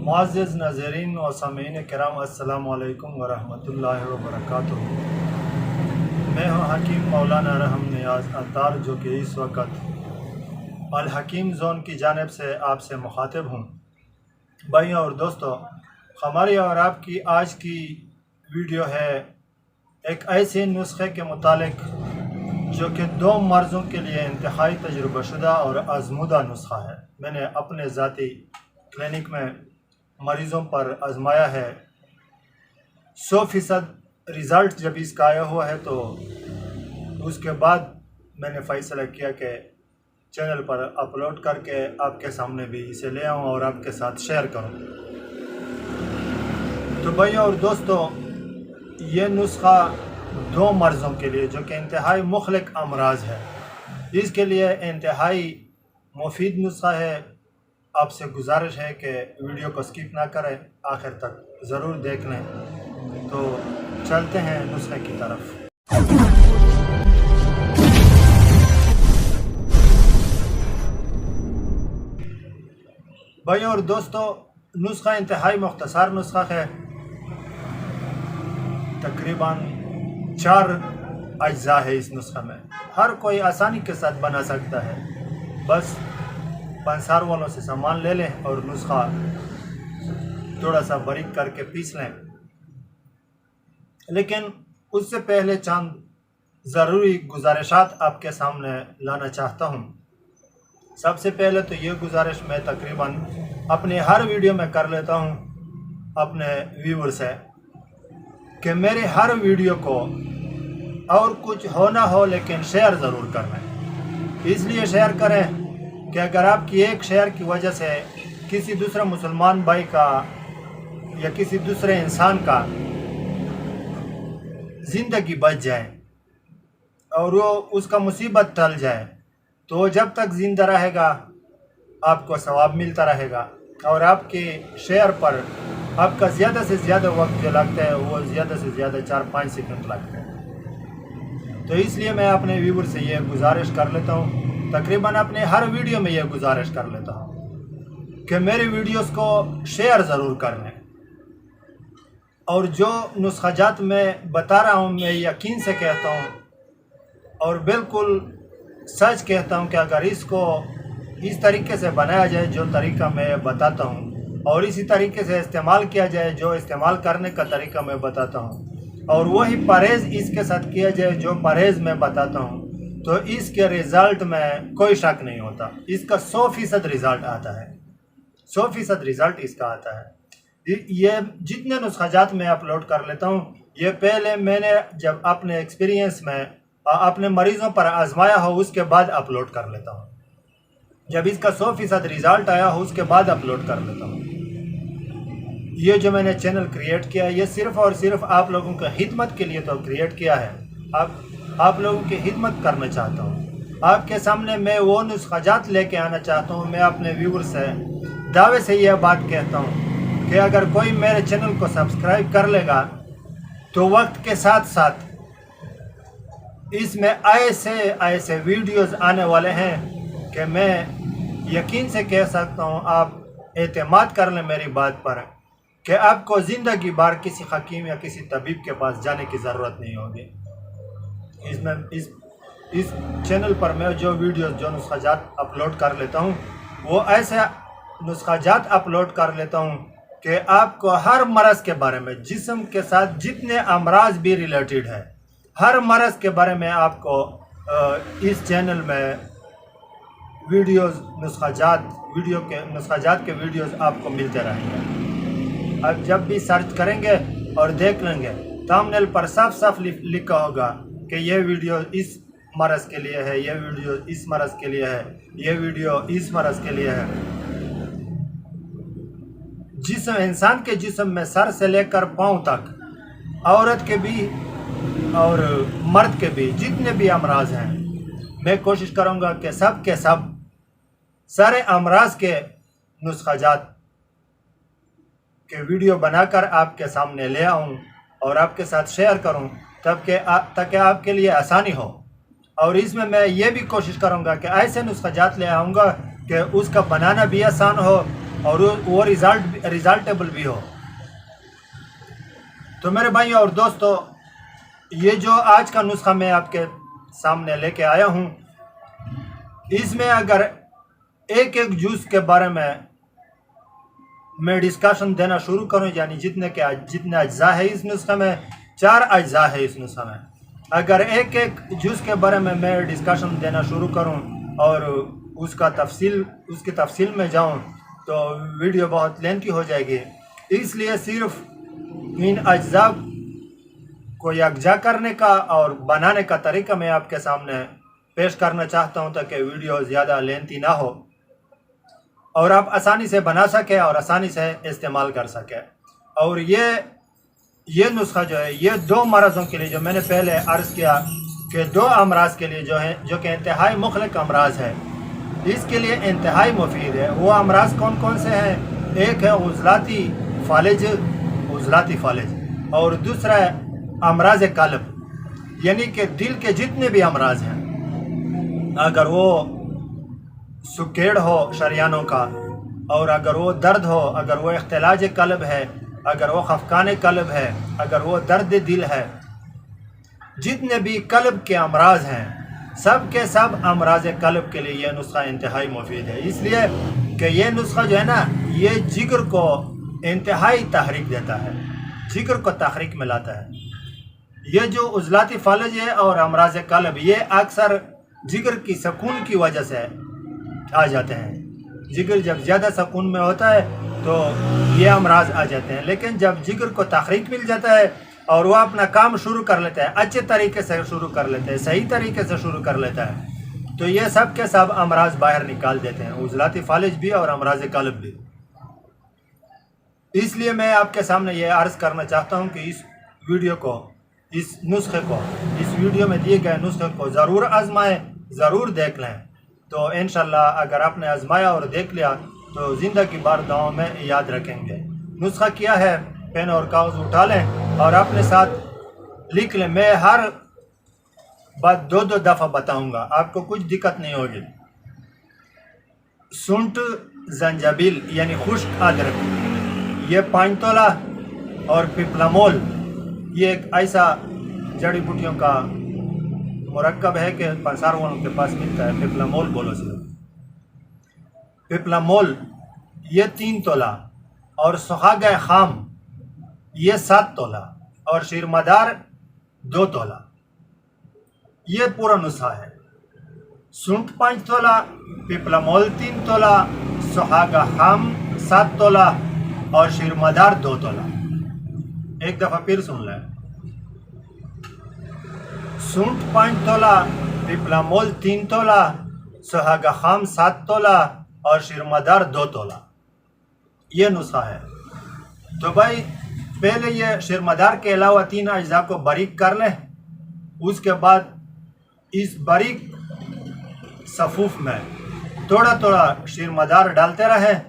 معزز ناظرین و سامعین کرام، السلام علیکم ورحمۃ اللہ وبرکاتہ۔ میں ہوں حکیم مولانا رحم نیاز عطار، جو کہ اس وقت الحکیم زون کی جانب سے آپ سے مخاطب ہوں۔ بھائیوں اور دوستو، ہماری اور آپ کی آج کی ویڈیو ہے ایک ایسے نسخے کے متعلق جو کہ 2 مرضوں کے لیے انتہائی تجربہ شدہ اور آزمودہ نسخہ ہے۔ میں نے اپنے ذاتی کلینک میں مریضوں پر آزمایا ہے۔ 100% رزلٹ جب اس کا آیا ہوا ہے تو اس کے بعد میں نے فیصلہ کیا کہ چینل پر اپلوڈ کر کے آپ کے سامنے بھی اسے لے آؤں اور آپ کے ساتھ شیئر کروں۔ تو بھائیوں اور دوستو، یہ نسخہ 2 مرضوں کے لیے جو کہ انتہائی مخلق امراض ہے، اس کے لیے انتہائی مفید نسخہ ہے۔ آپ سے گزارش ہے کہ ویڈیو کو سکپ نہ کریں، آخر تک ضرور دیکھ لیں۔ تو چلتے ہیں نسخے کی طرف۔ بھائیوں اور دوستو، نسخہ انتہائی مختصر نسخہ ہے۔ تقریباً 4 اجزاء ہے اس نسخہ میں۔ ہر کوئی آسانی کے ساتھ بنا سکتا ہے، بس پنسار والوں سے سامان لے لیں اور نسخہ تھوڑا سا باریک کر کے پیس لیں۔ لیکن اس سے پہلے چند ضروری گزارشات آپ کے سامنے لانا چاہتا ہوں۔ سب سے پہلے تو یہ گزارش میں تقریباً اپنے ہر ویڈیو میں کر لیتا ہوں اپنے ویور سے کہ میرے ہر ویڈیو کو اور کچھ ہو نہ ہو لیکن شیئر ضرور کریں۔ اس لیے شیئر کریں کہ اگر آپ کی ایک شیئر کی وجہ سے کسی دوسرے مسلمان بھائی کا یا کسی دوسرے انسان کا زندگی بچ جائے اور وہ اس کا مصیبت ٹل جائے، تو جب تک زندہ رہے گا آپ کو ثواب ملتا رہے گا، اور آپ کے شیئر پر آپ کا زیادہ سے زیادہ وقت جو لگتا ہے وہ زیادہ سے زیادہ 4-5 سیکنڈ لگتا ہے۔ تو اس لیے میں اپنے ویور سے یہ گزارش کر لیتا ہوں، تقریباً اپنے ہر ویڈیو میں یہ گزارش کر لیتا ہوں کہ میری ویڈیوز کو شیئر ضرور کر لیں، اور جو نسخہ جات میں بتا رہا ہوں میں یقین سے کہتا ہوں اور بالکل سچ کہتا ہوں کہ اگر اس کو اس طریقے سے بنایا جائے جو طریقہ میں بتاتا ہوں، اور اسی طریقے سے استعمال کیا جائے جو استعمال کرنے کا طریقہ میں بتاتا ہوں، اور وہی پرہیز اس کے ساتھ کیا جائے جو پرہیز میں بتاتا ہوں، تو اس کے رزلٹ میں کوئی شک نہیں ہوتا۔ اس کا 100% رزلٹ آتا ہے، 100% رزلٹ اس کا آتا ہے۔ یہ جتنے نسخہ جات میں اپلوڈ کر لیتا ہوں، یہ پہلے میں نے جب اپنے ایکسپیرینس میں اپنے مریضوں پر آزمایا ہو اس کے بعد اپلوڈ کر لیتا ہوں۔ جب اس کا 100% رزلٹ آیا ہو اس کے بعد اپلوڈ کر لیتا ہوں۔ یہ جو میں نے چینل کریٹ کیا ہے یہ صرف اور صرف آپ لوگوں کی خدمت کے لیے تو کریٹ کیا ہے۔ آپ لوگوں کی خدمت کرنا چاہتا ہوں، آپ کے سامنے میں وہ نسخہ جات لے کے آنا چاہتا ہوں۔ میں اپنے ویور سے دعوے سے یہ بات کہتا ہوں کہ اگر کوئی میرے چینل کو سبسکرائب کر لے گا تو وقت کے ساتھ ساتھ اس میں ایسے ویڈیوز آنے والے ہیں کہ میں یقین سے کہہ سکتا ہوں، آپ اعتماد کر لیں میری بات پر، کہ آپ کو زندگی بھر کسی حکیم یا کسی طبیب کے پاس جانے کی ضرورت نہیں ہوگی۔ اس چینل پر میں جو ویڈیوز جو نسخہ جات اپلوڈ کر لیتا ہوں وہ ایسے نسخہ جات اپلوڈ کر لیتا ہوں کہ آپ کو ہر مرض کے بارے میں، جسم کے ساتھ جتنے امراض بھی ریلیٹڈ ہے، ہر مرض کے بارے میں آپ کو اس چینل میں ویڈیوز نسخہ جات کے ویڈیوز آپ کو ملتے رہیں گے۔ آپ جب بھی سرچ کریں گے اور دیکھ لیں گے تھمبنیل پر صاف لکھا ہوگا کہ یہ ویڈیو اس مرض کے لیے ہے، یہ ویڈیو اس مرض کے لیے ہے، یہ ویڈیو اس مرض کے لیے ہے۔ انسان کے جسم میں سر سے لے کر پاؤں تک، عورت کے بھی اور مرد کے بھی جتنے بھی امراض ہیں، میں کوشش کروں گا کہ سب کے سب سارے امراض کے نسخہ جات کے ویڈیو بنا کر آپ کے سامنے لے آؤں اور آپ کے ساتھ شیئر کروں، تاکہ آپ کے لیے آسانی ہو۔ اور اس میں یہ بھی کوشش کروں گا کہ ایسے نسخہ جات لے آؤں گا کہ اس کا بنانا بھی آسان ہو اور وہ ریزلٹیبل بھی ہو۔ تو میرے بھائیوں اور دوستو، یہ جو آج کا نسخہ میں آپ کے سامنے لے کے آیا ہوں، اس میں اگر ایک جز کے بارے میں ڈسکشن دینا شروع کروں، یعنی جتنے اجزاء ہے اس نسخے میں، 4 اجزاء ہے اس نسخے میں، اگر ایک جز کے بارے میں ڈسکشن دینا شروع کروں اور اس کی تفصیل میں جاؤں تو ویڈیو بہت لینتھی ہو جائے گی۔ اس لیے صرف ان اجزاء کو یکجا کرنے کا اور بنانے کا طریقہ میں آپ کے سامنے پیش کرنا چاہتا ہوں تاکہ ویڈیو زیادہ لینتھی نہ ہو اور آپ آسانی سے بنا سکیں اور آسانی سے استعمال کر سکیں۔ اور یہ نسخہ جو ہے، یہ 2 مرضوں کے لیے جو میں نے پہلے عرض کیا کہ 2 امراض کے لیے جو کہ انتہائی مخلق امراض ہے، اس کے لیے انتہائی مفید ہے۔ وہ امراض کون کون سے ہیں؟ ایک ہے عضلاتی فالج اور دوسرا ہے امراض قلب، یعنی کہ دل کے جتنے بھی امراض ہیں، اگر وہ سکیڑ ہو شریانوں کا، اور اگر وہ درد ہو، اگر وہ اختلاج قلب ہے، اگر وہ خفقان قلب ہے، اگر وہ درد دل ہے، جتنے بھی قلب کے امراض ہیں، سب کے سب امراض قلب کے لیے یہ نسخہ انتہائی مفید ہے۔ اس لیے کہ یہ نسخہ جو ہے نا، یہ جگر کو انتہائی تحریک دیتا ہے، جگر کو تحریک میں لاتا ہے۔ یہ جو عضلاتی فالج ہے اور امراض قلب، یہ اکثر جگر کی سکون کی وجہ سے آ جاتے ہیں۔ جگر جب زیادہ سکون میں ہوتا ہے تو یہ امراض آ جاتے ہیں، لیکن جب جگر کو تحریک مل جاتا ہے اور وہ اپنا کام شروع کر لیتا ہے، اچھے طریقے سے شروع کر لیتا ہے، صحیح طریقے سے شروع کر لیتا ہے، تو یہ سب کے سب امراض باہر نکال دیتے ہیں، عضلاتی فالج بھی اور امراض قلب بھی۔ اس لیے میں آپ کے سامنے یہ عرض کرنا چاہتا ہوں کہ اس ویڈیو میں دیے گئے نسخے کو ضرور آزمائیں، ضرور دیکھ لیں۔ تو انشاءاللہ اگر آپ نے آزمایا اور دیکھ لیا تو زندگی بھر دعاؤں میں یاد رکھیں گے۔ نسخہ کیا ہے؟ پین اور کاغذ اٹھا لیں اور اپنے ساتھ لکھ لیں۔ میں ہر بات 2 دفعہ بتاؤں گا، آپ کو کچھ دقت نہیں ہوگی۔ سونٹ زنجبیل یعنی خشک ادرک، یہ 5 تولہ، اور پیپلامول، یہ ایک ایسا جڑی بوٹیوں کا مرکب ہے کہ پنسار والوں کے پاس ملتا ہے، پیپلامول بولو صرف۔ پیپلامول یہ 3 تولہ، اور سہاگہ خام یہ 7 تولہ، اور شیر مدار 2 تولہ۔ یہ پورا نسخہ ہے۔ سونٹ 5 تولہ، پیپلامول 3 تولہ، سہاگہ خام 7 تولہ، اور شیر مدار 2 تولہ۔ ایک دفعہ پھر سن لیں۔ سونٹ 5 تولہ، پیپلامول 3 تولہ، سہاگہ خام 7 تولہ، اور شیر مدار 2 تولہ۔ یہ نسخہ ہے۔ تو بھائی پہلے یہ شیر مدار کے علاوہ 3 اجزاء کو باریک کر لیں، اس کے بعد اس باریک صفوف میں تھوڑا تھوڑا شیر مدار ڈالتے رہیں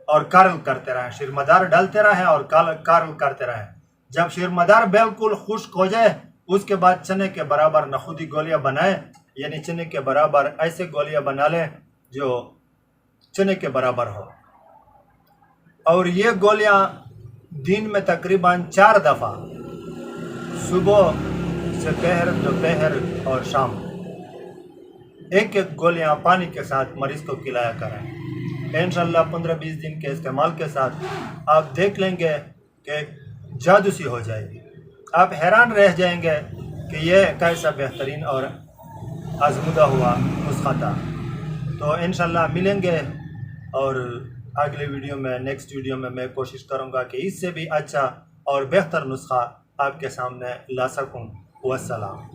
اور کارل کرتے رہیں، شیر مدار ڈالتے رہیں اور کارل کرتے رہیں۔ جب شیر مدار بالکل خشک ہو جائے، اس کے بعد چنے کے برابر نخودی گولیاں بنائیں، یعنی چنے کے برابر ایسے گولیاں بنا لیں جو چنے کے برابر ہو، اور یہ گولیاں دن میں تقریباً 4 دفعہ، صبح سے پہر، دوپہر اور شام، ایک گولیاں پانی کے ساتھ مریض کو کھلایا کریں۔ انشاءاللہ 15-20 دن کے استعمال کے ساتھ آپ دیکھ لیں گے کہ جادو سی ہو جائے گی۔ آپ حیران رہ جائیں گے کہ یہ کیسا بہترین اور آزمودہ ہوا نسخہ تھا۔ تو انشاءاللہ ملیں گے، اور اگلے ویڈیو میں، نیکسٹ ویڈیو میں کوشش کروں گا کہ اس سے بھی اچھا اور بہتر نسخہ آپ کے سامنے لا سکوں۔ والسلام۔